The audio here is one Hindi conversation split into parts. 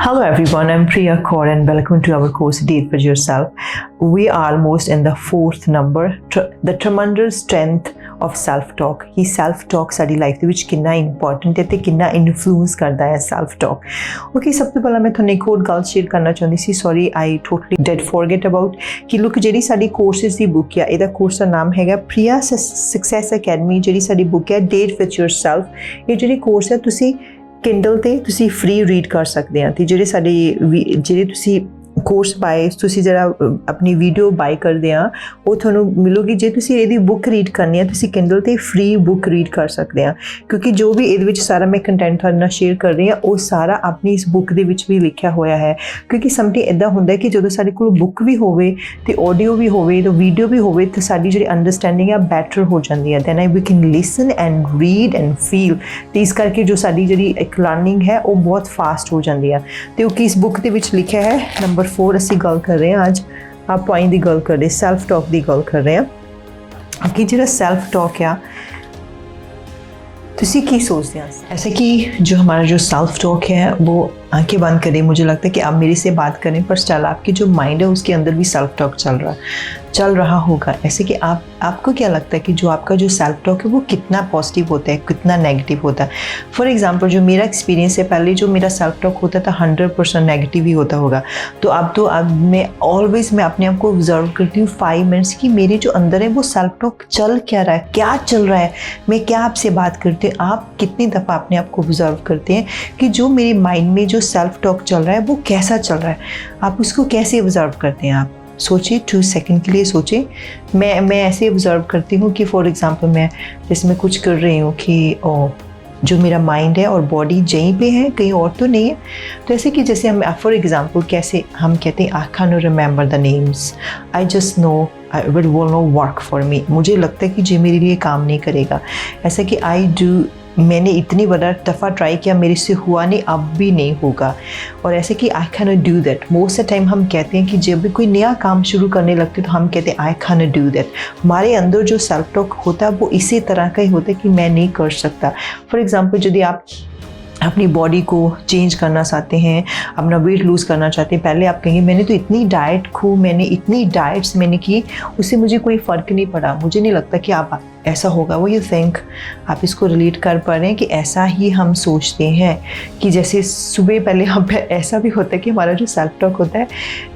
Hello everyone, I'm Priya Kaur and welcome to our course Date with Yourself. We are almost in the fourth number, the tremendous strength of self-talk. कि self-talk साडी लाइफ ਦੇ ਵਿੱਚ कितना important है ਤੇ कितना influence करता है self-talk. Okay, सब तो पहला मैं ਤੁਹਾਨੂੰ ਇੱਕ ਹੋਰ ਗੱਲ ਸ਼ੇਅਰ ਕਰਨਾ ਚਾਹੁੰਦੀ ਸੀ. Sorry, I totally did forget about कि look ਜਿਹੜੀ ਸਾਡੀ ਕੋਰਸਿਸ ਦੀ ਬੁੱਕ ਆ, ਇਹਦਾ ਕੋਰਸ ਦਾ ਨਾਮ ਹੈਗਾ ਪ੍ਰਿਆ ਸਕਸੈਸ ਅਕੈਡਮੀ. ਜਿਹੜੀ ਸਾਡੀ ਬੁੱਕ ਹੈ Date with Yourself. ਇਹ ਜਿਹੜੀ ਕੋਰਸ ਹੈ ਤੁਸੀਂ Kindle ਤੇ ਤੁਸੀਂ ਫ੍ਰੀ ਰੀਡ ਕਰ ਸਕਦੇ ਆ ਤੇ ਜਿਹੜੇ ਤੁਸੀਂ ਕੋਰਸ ਬਾਏ ਤੁਸੀਂ ਜਿਹੜਾ ਆਪਣੀ ਵੀਡੀਓ ਬਾਈ ਕਰਦੇ ਆ ਉਹ ਤੁਹਾਨੂੰ ਮਿਲੂਗੀ. ਜੇ ਤੁਸੀਂ ਇਹਦੀ ਬੁੱਕ ਰੀਡ ਕਰਨੀ ਆ ਤੁਸੀਂ Kindle ਤੇ ਫ੍ਰੀ ਬੁੱਕ ਰੀਡ ਕਰ ਸਕਦੇ ਆ ਕਿਉਂਕਿ ਜੋ ਵੀ ਇਹਦੇ ਵਿੱਚ ਸਾਰਾ ਮੈਂ ਕੰਟੈਂਟ ਤੁਹਾਡੇ ਨਾਲ ਸ਼ੇਅਰ ਕਰ ਰਹੀ ਆ ਉਹ ਸਾਰਾ ਆਪਣੀ ਇਸ ਬੁੱਕ ਦੇ ਵਿੱਚ ਵੀ ਲਿਖਿਆ ਹੋਇਆ ਹੈ. ਕਿਉਂਕਿ ਸਮਟਾਈਮ ਇੱਦਾਂ ਹੁੰਦਾ ਕਿ ਜਦੋਂ ਸਾਡੇ ਕੋਲ ਬੁੱਕ ਵੀ ਹੋਵੇ ਤੇ ਆਡੀਓ ਵੀ ਹੋਵੇ ਤੇ ਵੀਡੀਓ ਵੀ ਹੋਵੇ ਤਾਂ ਸਾਡੀ ਜਿਹੜੀ ਅੰਡਰਸਟੈਂਡਿੰਗ ਆ ਬੈਟਰ ਹੋ ਜਾਂਦੀ ਹੈ. Then we can listen and read and feel ਤੇ ਇਸ ਕਰਕੇ ਜੋ ਸਾਡੀ ਜਿਹੜੀ ਇੱਕ ਲਰਨਿੰਗ ਹੈ ਉਹ ਬਹੁਤ ਫਾਸਟ ਹੋ ਜਾਂਦੀ ਆ. ਤੇ ਉਹ ਇਸ ਬੁੱਕ ਦੇ ਵਿੱਚ ਲਿਖਿਆ ਹੈ ਨੰਬਰ 4 ਅਸੀਂ ਗੱਲ ਕਰ ਰਹੇ ਹਾਂ. ਅੱਜ आप पॉइंट की गल कर रहे सैल्फ टॉक की गल कर रहे हैं कि जो सैल्फ टॉक आ तुसी की सोचते हैं ऐसे कि जो हमारा जो सेल्फ टॉक है वो आंखें बंद करें. मुझे लगता है कि आप मेरे से बात करें पर स्टिल आपकी जो माइंड है उसके अंदर भी सेल्फ टॉक चल रहा होगा. ऐसे कि आपको क्या लगता है कि जो आपका जो सेल्फ टॉक है वो कितना पॉजिटिव होता है, कितना नेगेटिव होता है. फॉर एग्जांपल जो मेरा एक्सपीरियंस है, पहले जो मेरा सेल्फ टॉक होता था 100% नेगेटिव ही होता होगा. तो अब मैं अपने आप को ऑब्जर्व करती हूँ 5 मिनट्स की मेरे जो अंदर है वो सेल्फ टॉक चल क्या रहा है, क्या चल रहा है, मैं क्या आपसे बात करती हूँ. आप कितनी दफ़ा अपने आप को ऑब्जर्व करते हैं कि जो मेरे माइंड में जो सेल्फ टॉक चल रहा है वो कैसा चल रहा है, आप उसको कैसे ऑब्जर्व करते हैं. आप सोचिए 2 सेकंड के लिए सोचिए. मैं ऐसे ऑब्जर्व करती हूँ कि फॉर एग्जांपल मैं जैसे मैं कुछ कर रही हूँ कि जो मेरा माइंड है और बॉडी यहीं पे है, कहीं और तो नहीं है. तो ऐसे कि जैसे हम फॉर एग्जांपल कैसे हम कहते हैं I can remember the names, I just know it will not work for me. मुझे लगता है कि ये मेरे लिए काम नहीं करेगा. ऐसा कि मैंने इतनी बड़ा दफ़ा ट्राई किया, मेरे से हुआ नहीं, अब भी नहीं होगा. और ऐसे कि I can do that. Most of time हम कहते हैं कि जब भी कोई नया काम शुरू करने लगते तो हम कहते हैं आई कैन डू दैट. हमारे अंदर जो सेल्फ टॉक होता है वो इसी तरह का ही होता है कि मैं नहीं कर सकता. फॉर एग्जाम्पल यदि आप अपनी बॉडी को चेंज करना चाहते हैं, अपना वेट लूज़ करना चाहते हैं, पहले आप कहेंगे मैंने तो इतनी इतनी डाइट्स मैंने की, उससे मुझे कोई फ़र्क नहीं पड़ा. मुझे नहीं लगता कि आप ऐसा होगा. वो यू थिंक आप इसको रिलेट कर पा रहे हैं कि ऐसा ही हम सोचते हैं कि जैसे सुबह पहले हम ऐसा भी होता है कि हमारा जो सेल्फ टॉक होता है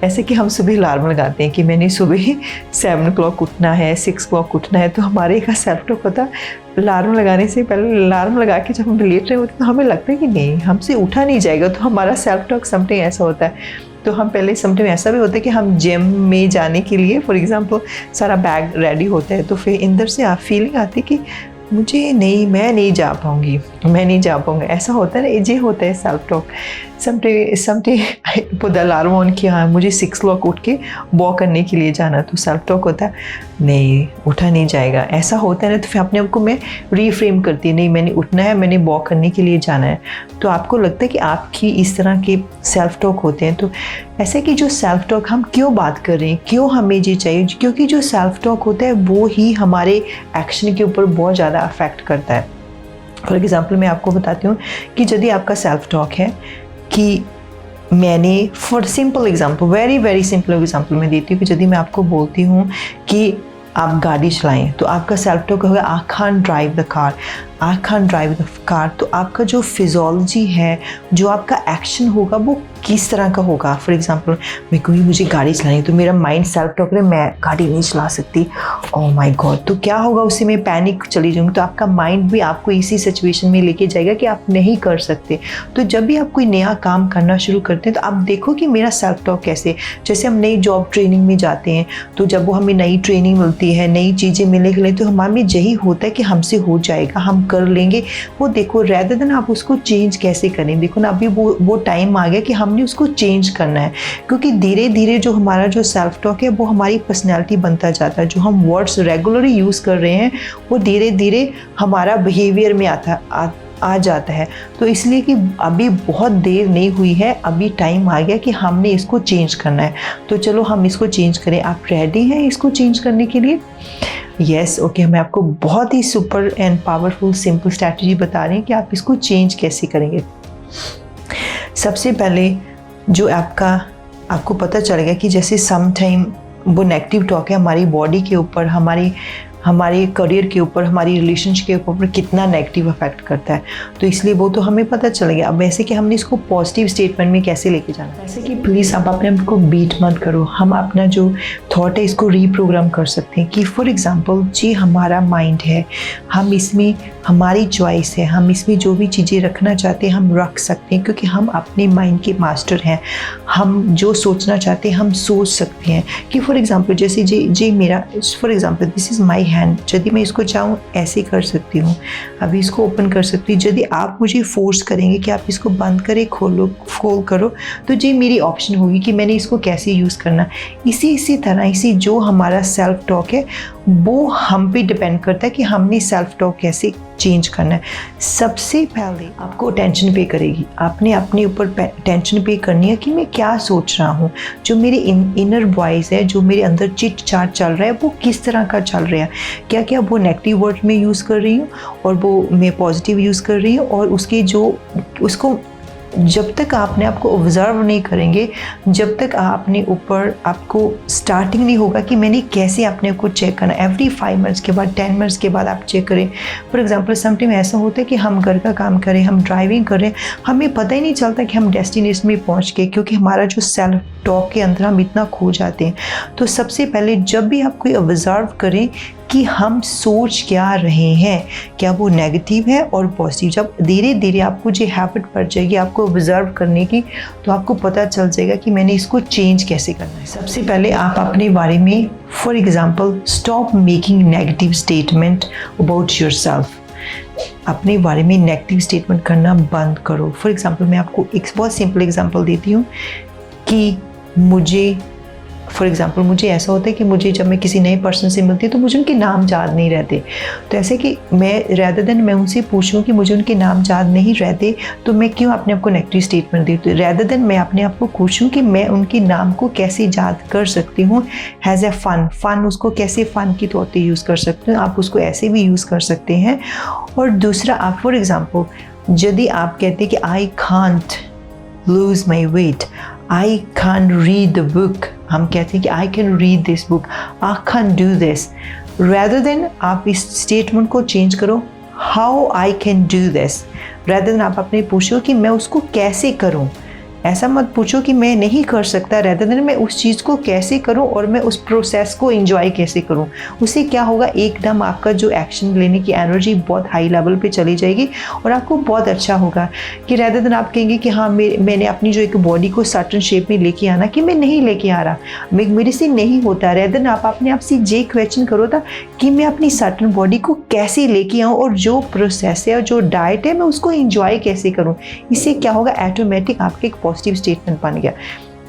ऐसे कि हम सुबह अलार्म लगाते हैं कि मैंने सुबह 7 o'clock उठना है, 6 o'clock उठना है. तो हमारे का सेल्फ टॉक होता है अलार्म लगाने से पहले. अलार्म लगा के जब हम लेट रहे होते तो हमें लगता है कि नहीं हमसे उठा नहीं जाएगा. तो हमारा सेल्फ टॉक समटाइम ऐसा होता है. तो हम पहले समटाइम ऐसा भी होता है कि हम जिम में जाने के लिए फॉर एग्जांपल सारा बैग रेडी होता है तो फिर अंदर से फीलिंग आती है कि मैं नहीं जा पाऊँगा. ऐसा होता है ना, ये होता है self talk. Sometime put alarm on किया, हाँ मुझे 6 o'clock उठ के वॉक करने के लिए जाना. तो सेल्फ टॉक होता है नहीं उठा नहीं जाएगा. ऐसा होता है ना. तो फिर अपने आप को मैं रीफ्रेम करती है, नहीं मैंने उठना है, मैंने वॉक करने के लिए जाना है. तो आपको लगता है कि आपकी इस तरह के सेल्फ टॉक होते हैं. तो ऐसे कि जो सेल्फ टॉक हम क्यों बात कर रहे हैं, क्यों हमें ये चाहिए, क्योंकि जो सेल्फ टॉक होता है वो ही हमारे एक्शन के ऊपर बहुत ज़्यादा अफेक्ट करता है. फॉर एग्जाम्पल मैं आपको बताती हूँ कि यदि आपका सेल्फ टॉक है कि मैंने for simple example very simple example मैं देती हूँ कि यदि मैं आपको बोलती हूँ कि आप गाड़ी चलाएं तो आपका सेल्फ टॉक होगा I can drive the car. तो आपका जो फिजियोलॉजी है, जो आपका एक्शन होगा वो किस तरह का होगा. फॉर एग्जांपल मैं कहूँगी मुझे गाड़ी चलानी तो मेरा माइंड सेल्फ टॉक है मैं गाड़ी नहीं चला सकती, ओह माय गॉड. तो क्या होगा उससे मैं पैनिक चली जाऊँगी. तो आपका माइंड भी आपको इसी सिचुएशन में लेके जाएगा कि आप नहीं कर सकते. तो जब भी आप कोई नया काम करना शुरू करते हैं तो आप देखो कि मेरा सेल्फ टॉक कैसे. जैसे हम नई जॉब ट्रेनिंग में जाते हैं तो जब वो हमें नई ट्रेनिंग मिलती है, नई चीज़ें मिलने के लिए तो हमारे यही होता है कि हमसे हो जाएगा, हम कर लेंगे. वो देखो रेदर देन आप उसको चेंज कैसे करें. देखो ना अभी वो टाइम आ गया कि हमने उसको चेंज करना है. क्योंकि धीरे धीरे जो हमारा जो सेल्फ टॉक है वो हमारी पर्सनैलिटी बनता जाता है. जो हम वर्ड्स रेगुलरली यूज़ कर रहे हैं वो धीरे धीरे हमारा बिहेवियर में आ जाता है. तो इसलिए कि अभी बहुत देर नहीं हुई है, अभी टाइम आ गया कि हमने इसको चेंज करना है. तो चलो हम इसको चेंज करें. आप रेडी हैं इसको चेंज करने के लिए? Yes okay. मैं आपको बहुत ही super and powerful simple strategy बता रही हूँ कि आप इसको चेंज कैसे करेंगे. सबसे पहले जो आपको पता चलेगा कि जैसे सम टाइम वो नेगेटिव टॉक है हमारी बॉडी के ऊपर, हमारे करियर के ऊपर, हमारी रिलेशनशिप के ऊपर कितना नेगेटिव इफेक्ट करता है। तो इसलिए वो तो हमें पता चलेगा। अब वैसे कि हमने इसको पॉजिटिव स्टेटमेंट में कैसे लेके जाना है, ऐसे कि प्लीज़ आप अपने आप को बीट मत करो। हम अपना जो थॉट है इसको रीप्रोग्राम कर सकते हैं कि फॉर एग्जांपल जी हमारा माइंड है, हम इसमें हमारी चॉइस है, हम इसमें जो भी चीज़ें रखना चाहते हैं हम रख सकते हैं, क्योंकि हम अपने माइंड के मास्टर हैं। हम जो सोचना चाहते हैं हम सोच सकते हैं। कि फॉर एग्जांपल जैसे जी मेरा for example this is my hand, यदि मैं इसको चाहूँ ऐसे कर सकती हूँ, अभी इसको ओपन कर सकती हूँ। यदि आप मुझे फोर्स करेंगे कि आप इसको बंद करें, खोल करो, तो जी मेरी ऑप्शन होगी कि मैंने इसको कैसे यूज़ करना। इसी तरह जो हमारा सेल्फ टॉक है वो हम पे डिपेंड करता है कि हमने सेल्फ टॉक कैसे चेंज करना है। सबसे पहले आपको टेंशन पे करेगी, आपने अपने ऊपर टेंशन पे करनी है कि मैं क्या सोच रहा हूँ, जो मेरे इनर वॉइस है, जो मेरे अंदर चिट चाट चल रहा है वो किस तरह का चल रहा है। क्या वो नेगेटिव वर्ड में यूज़ कर रही हूँ और वो मैं पॉजिटिव यूज़ कर रही हूँ। और उसको जब तक आपने आपको ऑब्जर्व नहीं करेंगे, जब तक आपको स्टार्टिंग नहीं होगा कि मैंने कैसे अपने को चेक करना। एवरी 5 मिनट्स के बाद 10 मिनट्स के बाद आप चेक करें। फॉर एग्जांपल समटाइम ऐसा होता है कि हम घर का काम करें, हम ड्राइविंग करें, हमें पता ही नहीं चलता कि हम डेस्टिनेशन में पहुंच गए, क्योंकि हमारा जो सेल्फ टॉक के अंदर हम इतना खो जाते हैं। तो सबसे पहले जब भी आप कोई ऑब्जर्व करें कि हम सोच क्या रहे हैं, क्या वो नेगेटिव है और पॉजिटिव। जब धीरे धीरे आपको जो हैबिट पड़ जाएगी आपको ऑब्जर्व करने की, तो आपको पता चल जाएगा कि मैंने इसको चेंज कैसे करना है। सबसे पहले आप अपने बारे में for example stop making negative statement about yourself. अपने बारे में नेगेटिव स्टेटमेंट करना बंद करो। फॉर एग्जांपल मैं आपको एक बहुत सिंपल एग्जांपल देती हूँ कि मुझे ऐसा होता है कि मुझे जब मैं किसी नए पर्सन से मिलती हूँ तो मुझे उनके नाम याद नहीं रहते। तो ऐसे कि मैं रैदर देन मैं उनसे पूछूं कि मुझे उनके नाम याद नहीं रहते, तो मैं क्यों अपने आप को नेगेटिव स्टेटमेंट देती हूँ। रैदर देन मैं अपने आप को पूछूं कि मैं उनके नाम को कैसे याद कर सकती हूँ हैज़ ए फन, उसको कैसे फ़न की तौर पर यूज़ कर सकते हो। आप उसको ऐसे भी यूज़ कर सकते हैं। और दूसरा, आप फॉर एग्ज़ाम्पल यदि आप कहते हैं कि I can't lose my weight, I can read the book, हम कहते हैं कि I can read this book, I can do this. Rather than आप इस स्टेटमेंट को चेंज करो, how I can do this. Rather than आप अपने पूछो कि मैं उसको कैसे करूं। ऐसा मत पूछो कि मैं नहीं कर सकता, रैदर देन मैं उस चीज़ को कैसे करूं और मैं उस प्रोसेस को एंजॉय कैसे करूं। उससे क्या होगा, एकदम आपका जो एक्शन लेने की एनर्जी बहुत हाई लेवल पे चली जाएगी और आपको बहुत अच्छा होगा। कि रैदर देन आप कहेंगे कि हाँ मैंने अपनी जो एक बॉडी को सर्टन शेप में लेके आना, कि मैं नहीं लेके आ रहा, मेरे से नहीं होता। रैदर देन आप अपने आप से ये क्वेश्चन करो था कि मैं अपनी सर्टन बॉडी को कैसे लेके आऊँ और जो प्रोसेस है और जो डाइट है मैं उसको एंजॉय कैसे करूँ। इससे क्या होगा, ऑटोमेटिक आपके एक पॉजिटिव स्टेटमेंट बन गया।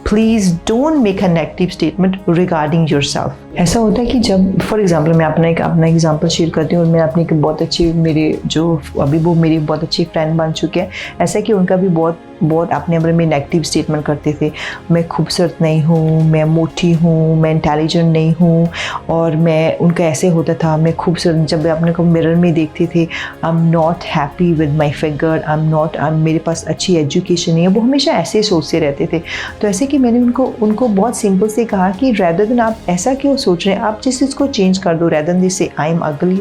Please don't make a negative statement regarding yourself. ऐसा होता है कि जब फॉर एग्जांपल मैं अपना एग्जांपल शेयर करती हूँ और मैं अपनी एक बहुत अच्छी मेरी बहुत अच्छी फ्रेंड बन चुके हैं। ऐसा कि उनका भी बहुत अपने बारे में नेगेटिव स्टेटमेंट करते थे। मैं खूबसूरत नहीं हूँ, मैं मोटी हूँ, मैं इंटेलिजेंट नहीं हूँ। और मैं उनका ऐसे होता था, मैं खूबसूरत जब अपने को मिरर में देखते थे, I am not happy with my figure, मेरे पास अच्छी एजुकेशन नहीं है। वो हमेशा ऐसे सोचते रहते थे। तो ऐसे कि मैंने उनको बहुत सिंपल से कहा कि रैदर देन आप ऐसा क्यों सोच रहे हैं, आप जिस चीज़ को चेंज कर दो। रैदर देन जिससे आई एम अगली,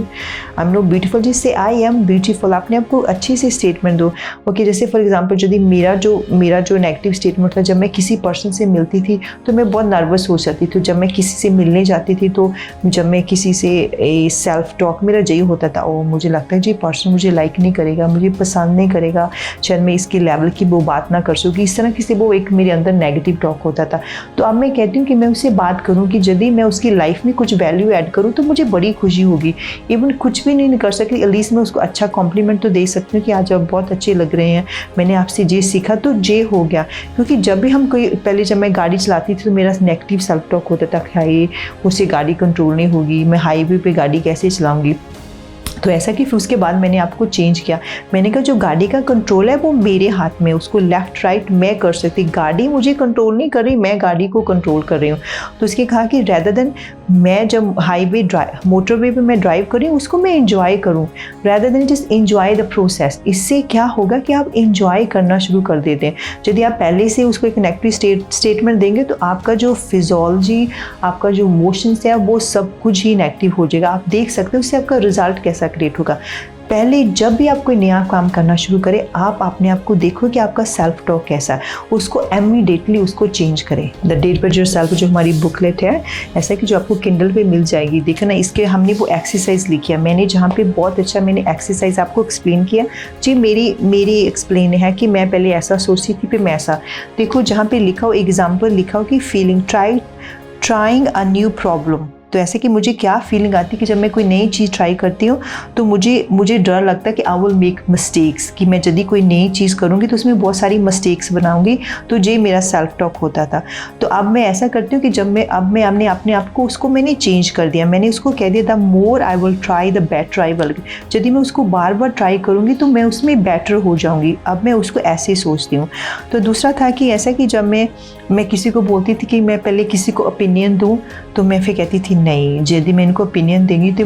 आई एम नॉट ब्यूटीफुल, जिससे आई एम ब्यूटीफुल। आपने आपको अच्छे से स्टेटमेंट दो। ओके, जैसे फॉर एग्जांपल यदि मेरा जो नेगेटिव स्टेटमेंट था, जब मैं किसी पर्सन से मिलती थी तो मैं बहुत नर्वस हो जाती थी। जब मैं किसी से मिलने जाती थी तो जब मैं किसी से सेल्फ टॉक मेरा यही होता था, ओ मुझे लगता है जी पर्सन मुझे लाइक नहीं करेगा, मुझे पसंद नहीं करेगा, शायद मैं इसके लेवल की वो बात ना कर सकूँ। इस तरह की से वो एक मेरे अंदर नेगेटिव टॉक होता था। तो अब मैं कहती हूँ कि मैं उससे बात करूँ कि यदि मैं उसकी लाइफ में कुछ वैल्यू ऐड करूँ तो मुझे बड़ी खुशी होगी। इवन कुछ भी नहीं कर सकती, एटलीस्ट मैं उसको अच्छा कॉम्प्लीमेंट तो दे सकती हूँ कि आज आप बहुत अच्छे लग रहे हैं, मैंने आपसे ये सीखा, तो ये हो गया। क्योंकि जब भी हम पहले जब मैं गाड़ी चलाती थी तो मेरा नेगेटिव सेल्फ टॉक होता था कि हाय उससे गाड़ी कंट्रोल नहीं होगी, मैं हाईवे पे गाड़ी कैसे चलाऊंगी। तो ऐसा कि फिर उसके बाद मैंने आपको चेंज किया। मैंने कहा जो गाड़ी का कंट्रोल है वो मेरे हाथ में, उसको लेफ़्ट राइट मैं कर सकती, गाड़ी मुझे कंट्रोल नहीं कर रही, मैं गाड़ी को कंट्रोल कर रही हूँ। तो उसके कहा कि रैदर देन मैं जब मोटरवे पे मैं ड्राइव कर रही हूँ उसको मैं इंजॉय करूँ, rather than just enjoy the process. इससे क्या होगा कि आप इंजॉय करना शुरू कर देते हैं। यदि आप पहले से उसको एक नेगेटिव स्टेटमेंट देंगे तो आपका जो फिजियोलॉजी, आपका जो इमोशंस है वो सब कुछ ही नेगेटिव हो जाएगा। आप देख सकते हो उससे आपका रिजल्ट कैसा क्रिएट होगा। पहले जब भी आप कोई नया काम करना शुरू करें, आप अपने आप को देखो कि आपका सेल्फ टॉक कैसा है, उसको इमीडिएटली उसको चेंज करें। द डेट बाय योरसेल्फ जो हमारी बुकलेट है, ऐसा कि जो आपको किंडल पे मिल जाएगी, देखो ना, इसके हमने वो एक्सरसाइज लिखी है। मैंने जहाँ पे बहुत अच्छा मैंने एक्सरसाइज आपको एक्सप्लेन किया जी, मेरी एक्सप्लेन है कि मैं पहले ऐसा सोचती थी, फिर मैं ऐसा, देखो जहाँ पे लिखा हो, एग्जाम्पल लिखा हो कि feeling trying a new problem. तो ऐसे कि मुझे क्या फीलिंग आती है कि जब मैं कोई नई चीज़ ट्राई करती हूँ तो मुझे डर लगता है कि आई विल मेक मिस्टेक्स, कि मैं यदि कोई नई चीज़ करूँगी तो उसमें बहुत सारी मिस्टेक्स बनाऊँगी। तो ये मेरा सेल्फ टॉक होता था। तो अब मैं ऐसा करती हूँ कि हमने अपने आप को उसको मैंने चेंज कर दिया। मैंने उसको कह दिया the more I will try the better I will, यदि मैं उसको बार बार ट्राई करूँगी तो मैं उसमें बेटर हो जाऊँगी। अब मैं उसको ऐसे सोचती हूँ। तो दूसरा था कि ऐसा कि जब मैं किसी को बोलती थी कि मैं पहले किसी को ओपिनियन दूँ, तो मैं फिर कहती थी नहीं, यदि मैं इनको ओपिनियन देंगी तो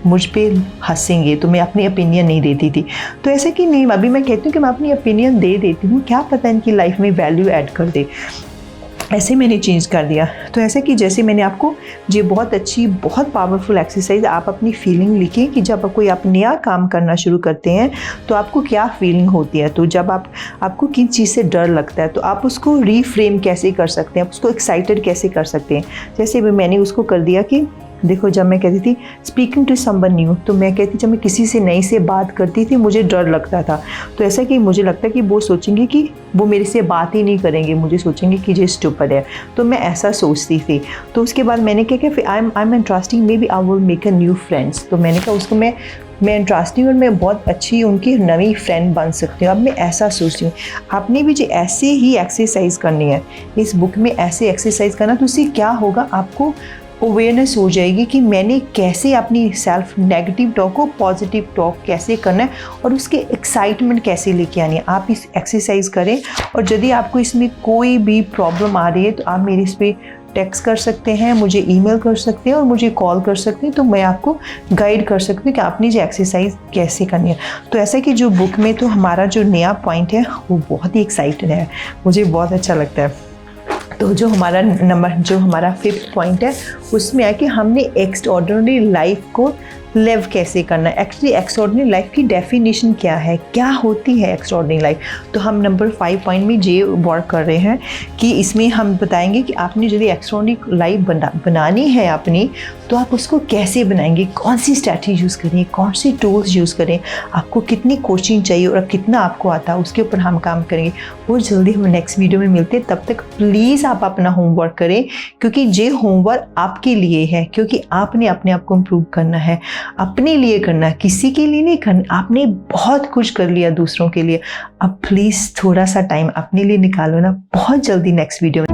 मुझ पे हंसेंगे, तो मैं अपनी ओपिनियन नहीं देती थी। तो ऐसा कि नहीं, अभी मैं कहती हूँ कि मैं अपनी ओपिनियन दे देती हूँ, क्या पता इनकी लाइफ में वैल्यू ऐड कर दे। ऐसे मैंने चेंज कर दिया। तो ऐसे कि जैसे मैंने आपको ये बहुत अच्छी, बहुत पावरफुल एक्सरसाइज, आप अपनी फीलिंग लिखें कि जब आप नया काम करना शुरू करते हैं तो आपको क्या फीलिंग होती है। तो जब आपको किन चीज़ से डर लगता है तो आप उसको रीफ्रेम कैसे कर सकते हैं, आप उसको एक्साइटेड कैसे कर सकते हैं। जैसे मैंने उसको कर दिया कि देखो, जब मैं कहती थी स्पीकिंग टू समवन न्यू, तो मैं कहती जब मैं किसी से नई से बात करती थी मुझे डर लगता था। तो ऐसा कि मुझे लगता है कि वो सोचेंगे कि वो मेरे से बात ही नहीं करेंगे, मुझे सोचेंगे कि ये स्टूपिड है। तो मैं ऐसा सोचती थी। तो उसके बाद मैंने क्या किया, फिर I am interesting, maybe I will make a new friends. तो मैंने कहा उसको मैं इंटरेस्टिंग और मैं बहुत अच्छी उनकी नई फ्रेंड बन सकती हूँ। अब मैं ऐसा सोचती हूँ। आपने भी जो ऐसे ही एक्सरसाइज करनी है, इस बुक में ऐसे एक्सरसाइज करना, तो उससे क्या होगा, आपको अवेयरनेस हो जाएगी कि मैंने कैसे अपनी सेल्फ नेगेटिव टॉक को पॉजिटिव टॉक कैसे करना है और उसके एक्साइटमेंट कैसे लेके आनी है। आप इस एक्सरसाइज करें, और यदि आपको इसमें कोई भी प्रॉब्लम आ रही है तो आप मेरे इस पर टेक्स्ट कर सकते हैं, मुझे ईमेल कर सकते हैं और मुझे कॉल कर सकते हैं। तो मैं आपको गाइड कर सकती हूँ कि आपने ये एक्सरसाइज कैसे करनी है। तो ऐसा कि जो बुक में तो हमारा जो नया पॉइंट है वो बहुत ही एक्साइटेड है, मुझे बहुत अच्छा लगता है। तो जो हमारा 5th पॉइंट है उसमें है कि हमने एक्स्ट्राऑर्डिनरी लाइफ को लिव कैसे करना है। एक्चुअली एक्स्ट्राऑर्डिनरी लाइफ की डेफिनेशन क्या है, क्या होती है एक्स्ट्राऑर्डिनरी लाइफ। तो हम नंबर 5 पॉइंट में ये वर्क कर रहे हैं कि इसमें हम बताएंगे कि आपने यदि एक्स्ट्राऑर्डिनरी लाइफ बनानी है अपनी, तो आप उसको कैसे बनाएंगे, कौन सी स्ट्रैटेजी यूज़ करें, कौन सी टूल्स यूज़ करें, आपको कितनी कोचिंग चाहिए और कितना आपको आता है, उसके ऊपर हम काम करेंगे। और जल्दी हम नेक्स्ट वीडियो में मिलते हैं। तब तक प्लीज़ आप अपना होमवर्क करें, क्योंकि ये होमवर्क आपके लिए है, क्योंकि आपने अपने आप को इम्प्रूव करना है, अपने लिए करना है, किसी के लिए नहीं करना। आपने बहुत कुछ कर लिया दूसरों के लिए, अब प्लीज़ थोड़ा सा टाइम अपने लिए निकालो ना। बहुत जल्दी नेक्स्ट वीडियो में